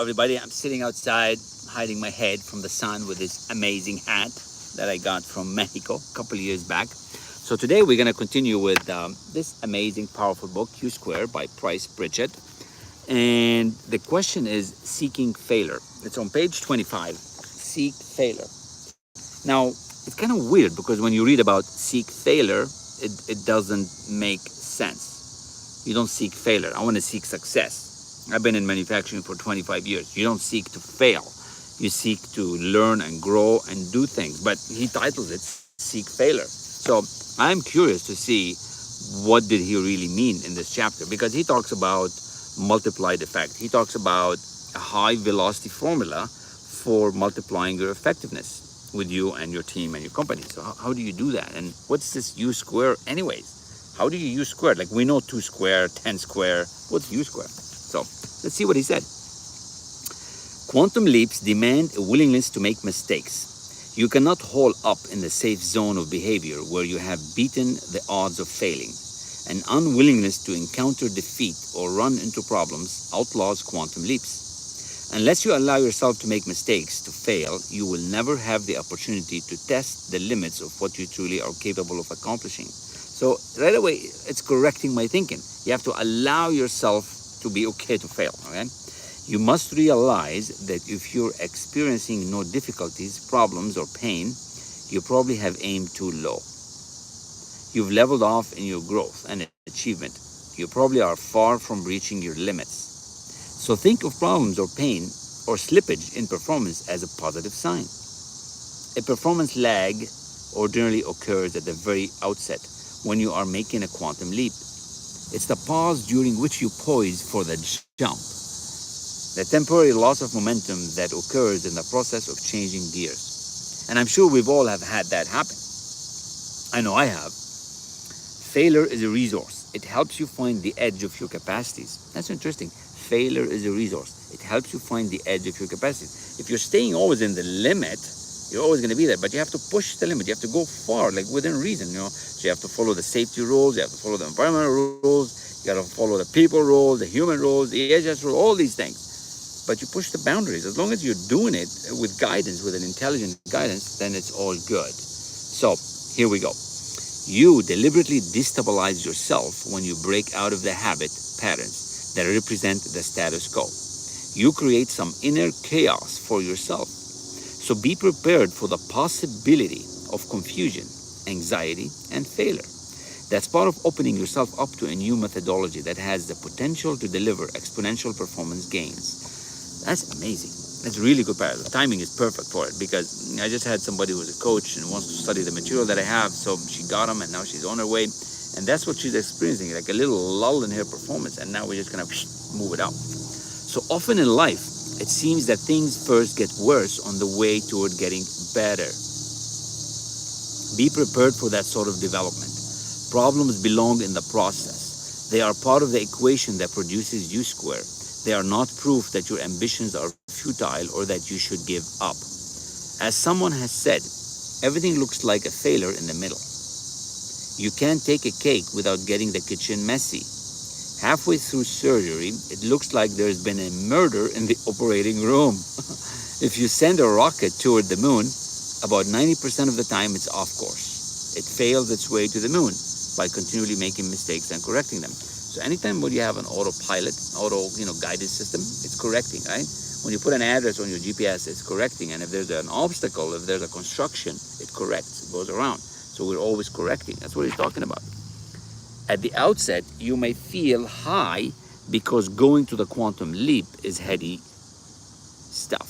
everybody. I'm sitting outside, hiding my head from the sun with this amazing hat that I got from Mexico a couple of years back. So today we're going to continue with this amazing, powerful book, Q Square by Pritchett. And the question is seeking failure. It's on page 25, seek failure. Now, it's kind of weird because when you read about seek failure, it doesn't make sense. You don't seek failure. I want to seek success. I've been in manufacturing for 25 years. You don't seek to fail. You seek to learn and grow and do things. But he titles it Seek Failure. So I'm curious to see what did he really mean in this chapter, because he talks about multiplied effect. He talks about a high velocity formula for multiplying your effectiveness with you and your team and your company. So how do you do that? And what's this U square anyways? How do you U square? Like, we know 2 square, 10 square. What's U square? So let's see what he said. Quantum leaps demand a willingness to make mistakes. You cannot hole up in the safe zone of behavior where you have beaten the odds of failing. An unwillingness to encounter defeat or run into problems outlaws quantum leaps. Unless you allow yourself to make mistakes, to fail, you will never have the opportunity to test the limits of what you truly are capable of accomplishing. So right away, it's correcting my thinking. You have to allow yourself to be okay to fail, okay? You must realize that if you're experiencing no difficulties, problems, or pain, you probably have aimed too low. You've leveled off in your growth and achievement. You probably are far from reaching your limits. So think of problems or pain or slippage in performance as a positive sign. A performance lag ordinarily occurs at the very outset when you are making a quantum leap. It's the pause during which you poise for the jump. The temporary loss of momentum that occurs in the process of changing gears. And I'm sure we've all have had that happen. I know I have. Failure is a resource. It helps you find the edge of your capacities. That's interesting. Failure is a resource. It helps you find the edge of your capacities. If you're staying always in the limit, you're always going to be there, but you have to push the limit. You have to go far, like within reason, So you have to follow the safety rules, you have to follow the environmental rules, you got to follow the people rules, the human rules, the EHS rules, all these things. But you push the boundaries. As long as you're doing it with guidance, with an intelligent guidance, then it's all good. So here we go. You deliberately destabilize yourself when you break out of the habit patterns that represent the status quo. You create some inner chaos for yourself. So be prepared for the possibility of confusion, anxiety, and failure. That's part of opening yourself up to a new methodology that has the potential to deliver exponential performance gains. That's amazing. That's really good paragraph. The timing is perfect for it, because I just had somebody who's a coach and wants to study the material that I have. So she got him and now she's on her way. And that's what she's experiencing, like a little lull in her performance. And now we're just gonna move it out. So often in life, it seems that things first get worse on the way toward getting better. Be prepared for that sort of development. Problems belong in the process. They are part of the equation that produces U square. They are not proof that your ambitions are futile or that you should give up. As someone has said, everything looks like a failure in the middle. You can't take a cake without getting the kitchen messy. Halfway through surgery, it looks like there's been a murder in the operating room. If you send a rocket toward the moon, about 90% of the time it's off course. It fails its way to the moon by continually making mistakes and correcting them. So anytime when you have an autopilot, guided system, it's correcting, right? When you put an address on your GPS, it's correcting. And if there's an obstacle, if there's a construction, it corrects, it goes around. So we're always correcting. That's what he's talking about. At the outset, you may feel high because going to the quantum leap is heady stuff.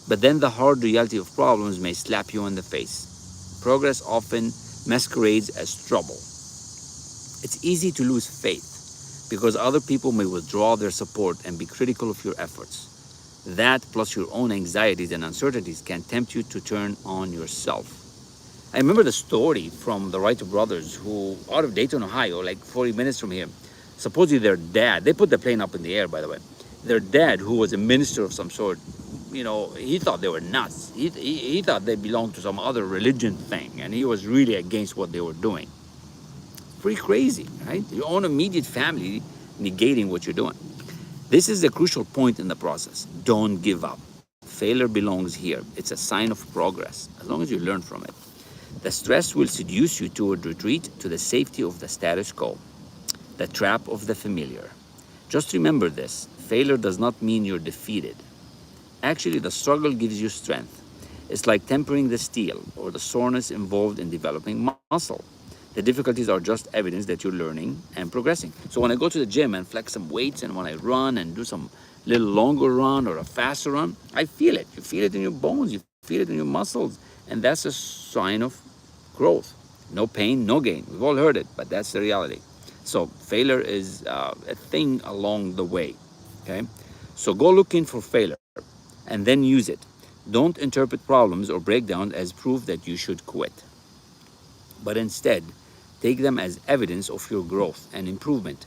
But then the hard reality of problems may slap you in the face. Progress often masquerades as trouble. It's easy to lose faith because other people may withdraw their support and be critical of your efforts. That, plus your own anxieties and uncertainties, can tempt you to turn on yourself. I remember the story from the Wright brothers, who out of Dayton, Ohio, like 40 minutes from here, supposedly their dad, they put the plane up in the air, by the way. Their dad, who was a minister of some sort, he thought they were nuts. He thought they belonged to some other religion thing, and he was really against what they were doing. Pretty crazy, right? Your own immediate family negating what you're doing. This is the crucial point in the process. Don't give up. Failure belongs here. It's a sign of progress, as long as you learn from it. The stress will seduce you toward retreat to the safety of the status quo, the trap of the familiar. Just remember this: failure does not mean you're defeated. Actually, the struggle gives you strength. It's like tempering the steel or the soreness involved in developing muscle. The difficulties are just evidence that you're learning and progressing. So when I go to the gym and flex some weights, and when I run and do some little longer run or a faster run, I feel it. You feel it in your bones, you feel it in your muscles. And that's a sign of growth. No pain, no gain. We've all heard it, but that's the reality. So failure is a thing along the way, okay? So go looking for failure and then use it. Don't interpret problems or breakdowns as proof that you should quit, but instead take them as evidence of your growth and improvement.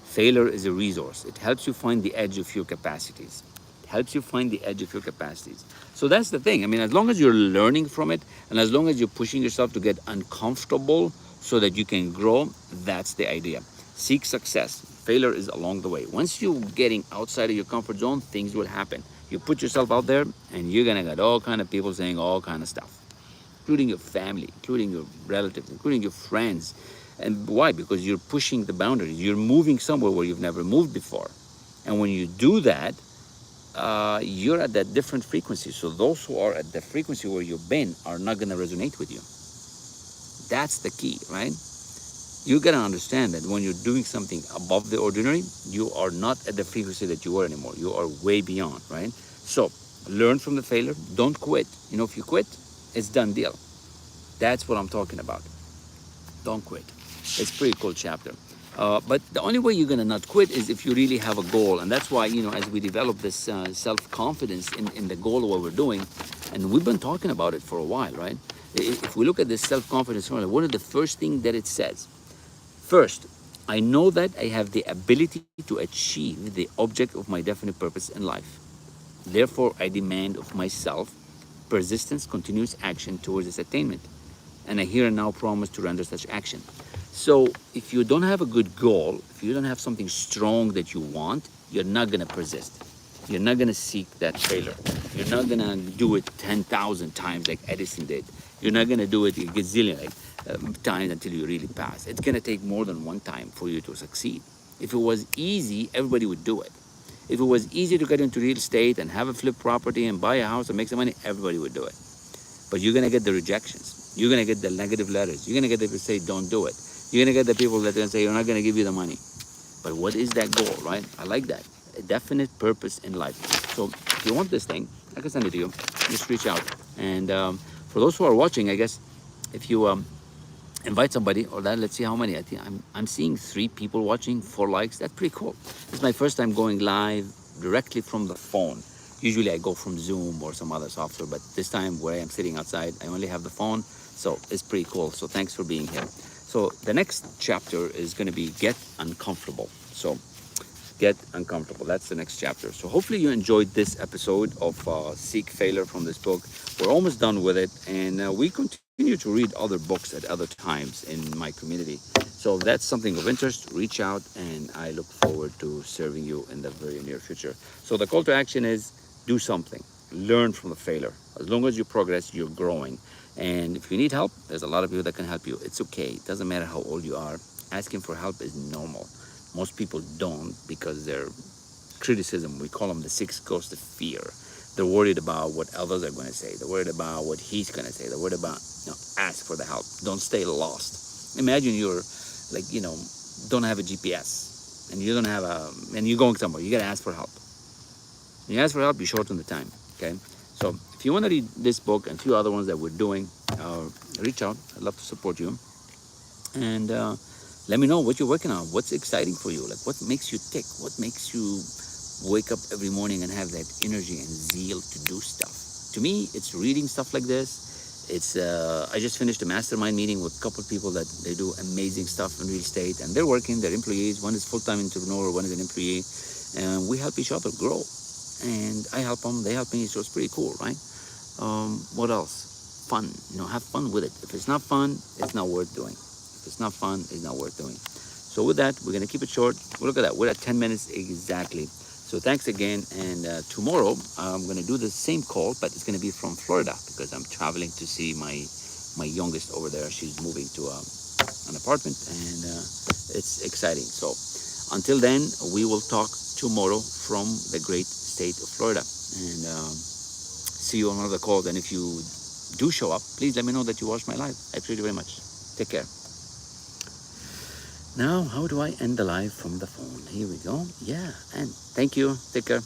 Failure is a resource. It helps you find the edge of your capacities. It helps you find the edge of your capacities. So that's the thing. I mean, as long as you're learning from it, and as long as you're pushing yourself to get uncomfortable so that you can grow, that's the idea. Seek success. Failure is along the way. Once you're getting outside of your comfort zone, things will happen. You put yourself out there, and you're gonna get all kind of people saying all kind of stuff, including your family, including your relatives, including your friends. And why? Because you're pushing the boundaries. You're moving somewhere where you've never moved before. And when you do that, you're at that different frequency. So those who are at the frequency where you've been are not going to resonate with you. That's the key, right? You got to understand that when you're doing something above the ordinary, you are not at the frequency that you were anymore. You are way beyond, right? So learn from the failure. Don't quit. You know, if you quit, it's done deal. That's what I'm talking about. Don't quit. It's a pretty cool chapter. But the only way you're going to not quit is if you really have a goal. And that's why, you know, as we develop this self-confidence in the goal of what we're doing, and we've been talking about it for a while, right? If we look at this self-confidence, one of the first things that it says, first, I know that I have the ability to achieve the object of my definite purpose in life. Therefore, I demand of myself persistence, continuous action towards its attainment. And I here and now promise to render such action. So if you don't have a good goal, if you don't have something strong that you want, you're not going to persist. You're not going to seek that failure. You're not going to do it 10,000 times like Edison did. You're not going to do it a gazillion times until you really pass. It's going to take more than one time for you to succeed. If it was easy, everybody would do it. If it was easy to get into real estate and have a flip property and buy a house and make some money, everybody would do it. But you're going to get the rejections. You're going to get the negative letters. You're going to get the people say, don't do it. You're going to get the people that are going to say, we're not going to give you the money. But what is that goal, right? I like that. A definite purpose in life. So if you want this thing, I can send it to you. Just reach out. And for those who are watching, I guess if you invite somebody, or that, let's see how many. I think I'm seeing 3 people watching, 4 likes. That's pretty cool. This is my first time going live directly from the phone. Usually I go from Zoom or some other software, but this time where I am sitting outside, I only have the phone. So it's pretty cool. So thanks for being here. So the next chapter is going to be get uncomfortable. So get uncomfortable. That's the next chapter. So hopefully you enjoyed this episode of Seek Failure from this book. We're almost done with it. And we continue to read other books at other times in my community. So if that's something of interest, reach out, and I look forward to serving you in the very near future. So the call to action is do something. Learn from the failure. As long as you progress, you're growing. And if you need help, there's a lot of people that can help you. It's okay. It doesn't matter how old you are. Asking for help is normal. Most people don't because they're criticism. We call them the 6 ghosts of fear. They're worried about what others are going to say. They're worried about what he's going to say. They're worried about, ask for the help. Don't stay lost. Imagine you're don't have a GPS and you don't have and you're going somewhere. You got to ask for help. When you ask for help, you shorten the time. Okay. So if you want to read this book and a few other ones that we're doing, reach out. I'd love to support you. And let me know what you're working on. What's exciting for you? Like what makes you tick? What makes you wake up every morning and have that energy and zeal to do stuff? To me, it's reading stuff like this. It's I just finished a mastermind meeting with a couple of people that they do amazing stuff in real estate, and they're working. They're employees. One is full-time entrepreneur. One is an employee, and we help each other grow. And I help them. They help me. So it's pretty cool, right? What else? Fun. Have fun with it. If it's not fun, it's not worth doing. If it's not fun, it's not worth doing. So with that, we're gonna keep it short. Look at that. We're at 10 minutes exactly. So thanks again. And tomorrow I'm going to do the same call, but it's going to be from Florida because I'm traveling to see my youngest over there. She's moving to an apartment, and it's exciting. So until then, we will talk tomorrow from the great state of Florida, and see you on another call. And if you do show up, please let me know that you watched my live. I appreciate you very much. Take care. Now, how do I end the live from the phone? Here we go. Yeah, and thank you. Take care.